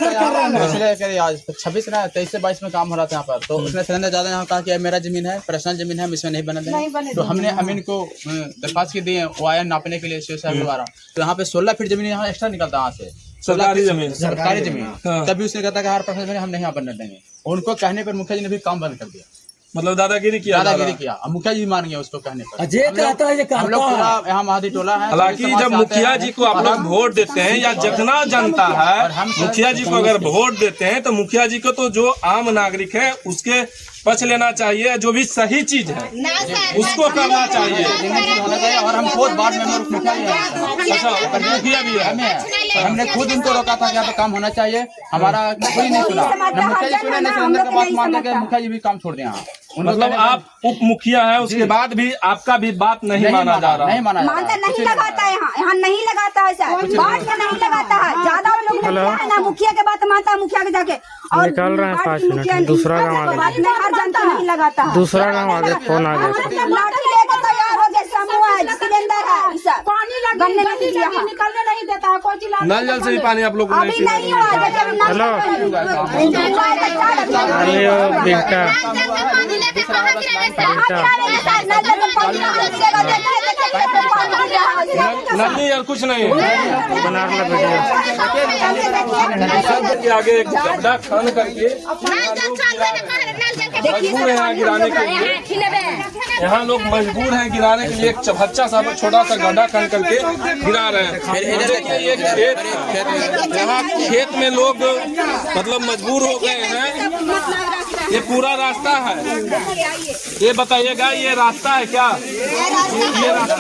इसलिए आज 26 ना 23 से 22 में काम हो रहा था यहाँ पर, तो उसने सिलेंडर ज्यादा यहाँ कहा कि मेरा जमीन है, पर्सनल जमीन है, इसमें नहीं बने देंगे। तो हमने अमीन को दरखास्त की दी है वो आया नापने के लिए सीओ साहब द्वारा। तो यहाँ पे 16 फीट जमीन यहाँ एक्स्ट्रा निकलता है यहाँ से, सरकारी जमीन। तभी उसने कहा था कि हर पर्सनल जमीन हम नहीं यहाँ बनने देंगे। उनको कहने पर मुखिया जी ने भी काम बंद कर दिया, मतलब दादागिरी किया। अब मुखिया जी मान गया उसको कहने पर। हम लोग पूरा यहाँ महादी टोला है। हालांकि जब मुखिया जी को आप लोग वोट देते हैं या जितना जनता है मुखिया जी को अगर वोट देते हैं तो मुखिया जी को तो जो आम नागरिक है उसके पक्ष लेना चाहिए, जो भी सही चीज है उसको करना चाहिए। और हम खुद वार्ड मेंबर मुखिया भी है, हमने खुद उनको रोका था कि यहाँ पे काम होना चाहिए, हमारा कोई नहीं सुना, न मुखिया जी सुने, न सिलेंडर का बात मान के मुखिया जी भी काम छोड़ दिया। मतलब आप उप मुखिया है, उसके बाद भी आपका भी बात नहीं माना जा रहा, नहीं माना नहीं लगाता है, यहाँ नहीं लगाता है सर, बात में नहीं लगाता है। ज्यादा लोग ना मुखिया के बात मानता है, मुखिया के जाके और निकल रहे हैं 5 मिनट, दूसरा काम आगे, हर जनता नहीं लगाता है। दूसरा काम आगे, फोन आ गया, लाठी लेकर तैयार हो गया, समूह है, सिलेंडर है, पानी निकलने नहीं देता है, कोई चिल्ला नल जल से भी पानी आप लोग अभी नहीं हुआ। हेलो बेटा नली और कुछ नहीं है, बना रहा सबके आगे एक गड्ढा खान करके मजबूर है यहाँ गिराने के लिए। यहाँ लोग मजबूर हैं गिराने के लिए, एक चभच्चा सा छोटा सा गड्ढा खान करके गिरा रहे हैं। देखिए ये खेत, यहाँ खेत में लोग मतलब मजबूर हो गए हैं। ये पूरा रास्ता है, ये बताइएगा ये रास्ता है क्या? ये रास्ता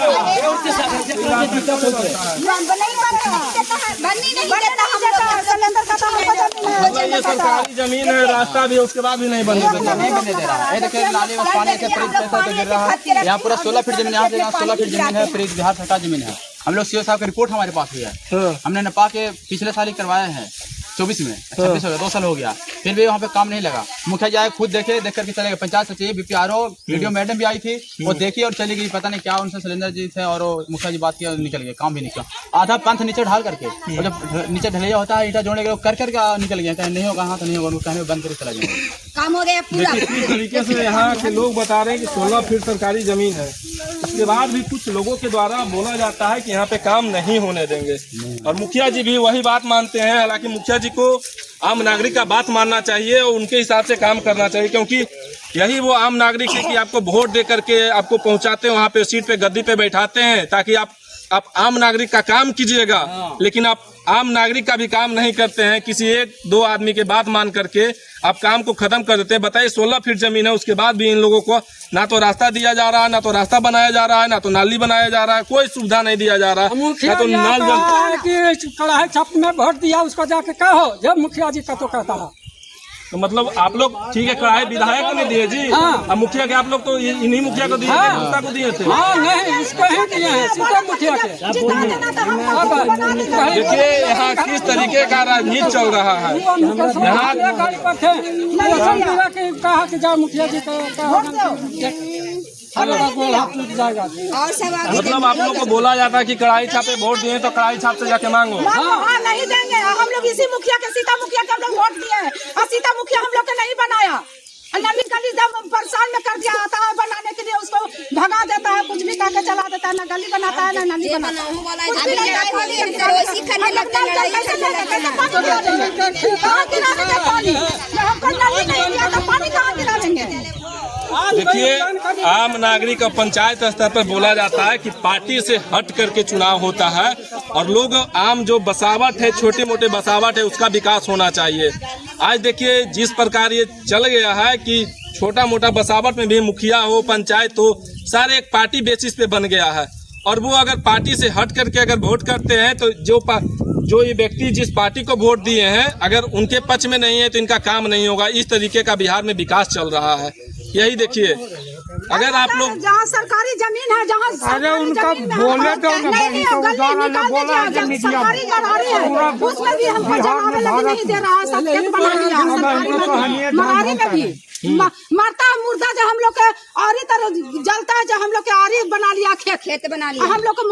मतलब ये सरकारी जमीन है, रास्ता भी उसके बाद भी नहीं बनने दे रहा है। देखिए नाली में पानी से गिर रहा है। यहाँ पूरा 16 फीट जमीन, यहाँ से 16 फीट जमीन है, फिर बिहार सरकार जमीन है। हम लोग सीओ साहब का रिपोर्ट हमारे पास हुई है, हमने नपा के पिछले साल ही करवाया है 24 में, 26 हो गया, 2 साल हो गया, फिर भी वहाँ पे काम नहीं लगा। मुखिया जी आए, खुद देखे, देख करके चले गए। पंचायत सचिव बीपीआरओ वीडियो मैडम भी आई थी, वो देखी और चली गई, पता नहीं क्या उनसे सिलेंडर जी थे, और मुखिया जी बात किया और निकल गए, काम भी नहीं किया। आधा पंथ नीचे ढाल करके, और जब नीचे ढलैया होता है ईटा जोड़ने के कर करके निकल गए, कहीं नहीं होगा, हाँ तो नहीं होगा, कहने बंद करके चला जाएंगे, काम हो गया पूरा। इस तरीके से यहाँ के लोग बता रहे हैं कि 16 फीट सरकारी जमीन है, उसके बाद भी कुछ लोगों के द्वारा बोला जाता है कि यहाँ पे काम नहीं होने देंगे, और मुखिया जी भी वही बात मानते हैं। हालांकि मुखिया जी को आम नागरिक का बात मानना चाहिए और उनके हिसाब से काम करना चाहिए, क्योंकि यही वो आम नागरिक है कि आपको वोट दे करके आपको पहुंचाते हैं, वहाँ पे सीट पे गद्दी पे बैठाते हैं ताकि आप आम नागरिक का काम कीजिएगा, लेकिन आप आम नागरिक का भी काम नहीं करते हैं। किसी 1-2 आदमी के बात मान करके आप काम को खत्म कर देते हैं। बताइए 16 फीट जमीन है, उसके बाद भी इन लोगों को ना तो रास्ता दिया जा रहा है, ना तो रास्ता बनाया जा रहा है, ना तो नाली बनाया जा रहा है, कोई सुविधा नहीं दिया जा रहा है। ना तो नल कड़ाही छाप में वोट दिया उसको जाके कहो, जब मुखिया जी का तो कहता है। तो मतलब आप लोग ठीक है, कड़ाही विधायक को नहीं दिए जी, अब मुखिया के आप लोग तो इन्हीं मुखिया को दिए थे, जनता को दिए थे। हाँ नहीं, इसको ही दिए हैं, सीधा मुखिया के। देखिए यहाँ किस तरीके का राजनीति चल रहा है। यहाँ कहा कि जाओ मुखिया जी मतलब आप लोग को बोला जाता है कि कड़ाई छापे वोट दिए तो कड़ाई छाप से जाके मांगो। हाँ नहीं देंगे, हम लोग इसी मुखिया के, सीता मुखिया के हम लोग वोट दिए हैं, और सीता मुखिया हम लोग के नहीं बनाया। नली गली जब परेशान में कर दिया आता है बनाने के लिए, उसको भगा देता है, कुछ भी करके चला देता है, ना गली बनाता है ना नली बनाता है। देखिए आम नागरिक और पंचायत स्तर पर बोला जाता है कि पार्टी से हट करके चुनाव होता है, और लोग आम जो बसावट है, छोटे मोटे बसावट है, उसका विकास होना चाहिए। आज देखिए जिस प्रकार ये चल गया है कि छोटा मोटा बसावट में भी मुखिया हो, पंचायत हो, सारे एक पार्टी बेसिस पे बन गया है, और वो अगर पार्टी से हट करके अगर वोट करते हैं तो जो ये व्यक्ति जिस पार्टी को वोट दिए हैं अगर उनके पक्ष में नहीं है तो इनका काम नहीं होगा। इस तरीके का बिहार में विकास चल रहा है। यही देखिए, अगर आप लोग जहाँ सरकारी जमीन है, जहाँ उनका बोले तो सरकारी गरारी है, उसमें भी हमको जमाने नहीं दे रहा है, सब खेत बना दिया, मनारी में भी मरता है मुर्दा जो हम लोग के आरी तरह जलता है, जो हम लोग के आरी बना लिया, खेत बना लिया, हम लोग के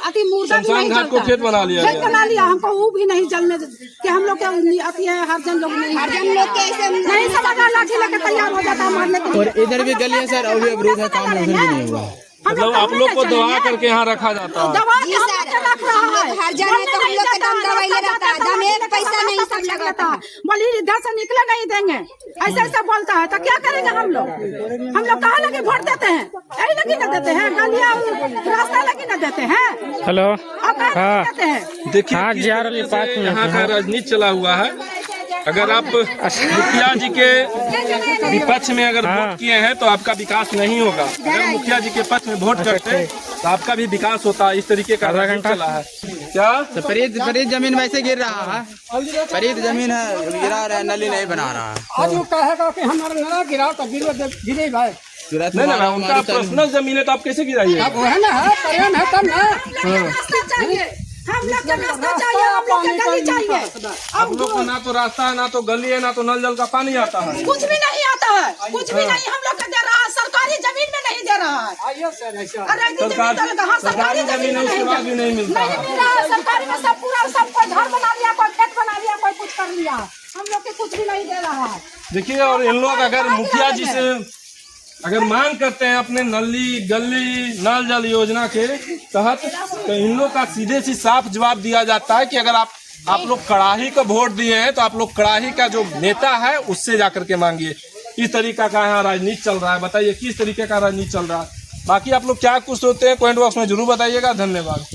अति मुर्दा भी नहीं शमशान घाट को जलता, खेत बना लिया खेत बना लिया, हमको वो भी नहीं जलने कि हम लोग के अति है, हर जन लोग नहीं समझा, लाठी लेके तैयार हो जाता है मारने के लिए। और इधर भी गली है सर, और भी अवरोध है, काम भी नहीं हुआ। मतलब आप लोग को दवा करके यहाँ रखा जाता है। दवा के हम लोग के रख रहा है, हर जगह तो हम लोग का दम दवाई ले रहता है, दम एक पैसा नहीं सब लगता है। बोली इधर से निकले नहीं देंगे, ऐसे ऐसे बोलता है, तो क्या करेंगे हम लोग कहाँ लगे वोट देते हैं, यही लगी न देते हैं, गलियाँ रास्ता लगी न देते हैं, हेलो अब हाँ देते हैं। देखिए हाँ, किस 11 तरीके से 5 मिनट यहाँ का राजनीति चला हुआ है। अगर आप मुखिया जी के विपक्ष में अगर वोट किए हैं तो आपका विकास नहीं होगा, अगर मुखिया जी के पक्ष में वोट करते हैं तो आपका भी विकास होता है। इस तरीके का राजनीति चला है। क्या तो परीत जमीन वैसे गिर रहा है, परीत जमीन है, गिरा रहा है, नली नहीं बना रहा है। आज वो कहेगा कि हमारा नला गिराओ तो गिरे भाई, नहीं ना, उनका पर्सनल जमीन है तो आप कैसे गिराइए? अब वो है ना, है प्रेम है तब ना। रास्ता चाहिए, हम लोग का रास्ता चाहिए, हम लोग का गली चाहिए। आप लोग को ना तो रास्ता है, ना तो गली है, ना तो नल जल का पानी आता है। कुछ भी नहीं आता है, कुछ भी नहीं हम लोग का दे रहा है, सरकारी जमीन में नहीं दे रहा है। अरे सरकारी जमीन में उसके बाद भी नहीं मिलता नहीं मिल रहा है, सरकारी में सब पूरा सब कोई घर बना लिया, कोई खेत बना लिया, कोई कुछ कर लिया, हम लोग के कुछ भी नहीं दे रहा है। देखिए, और इन लोग अगर मुखिया जी से अगर मांग करते हैं अपने नली गली नल जल योजना के तहत, तो इन लोग का सीधे सी साफ जवाब दिया जाता है कि अगर आप लोग कड़ाही को वोट दिए हैं तो आप लोग कड़ाही का जो नेता है उससे जाकर के मांगिए। इस तरीका का यहाँ राजनीति चल रहा है। बताइए किस तरीके का राजनीति चल रहा है। बाकी आप लोग क्या कुछ सोचते हैं कमेंट बॉक्स में जरूर बताइएगा। धन्यवाद।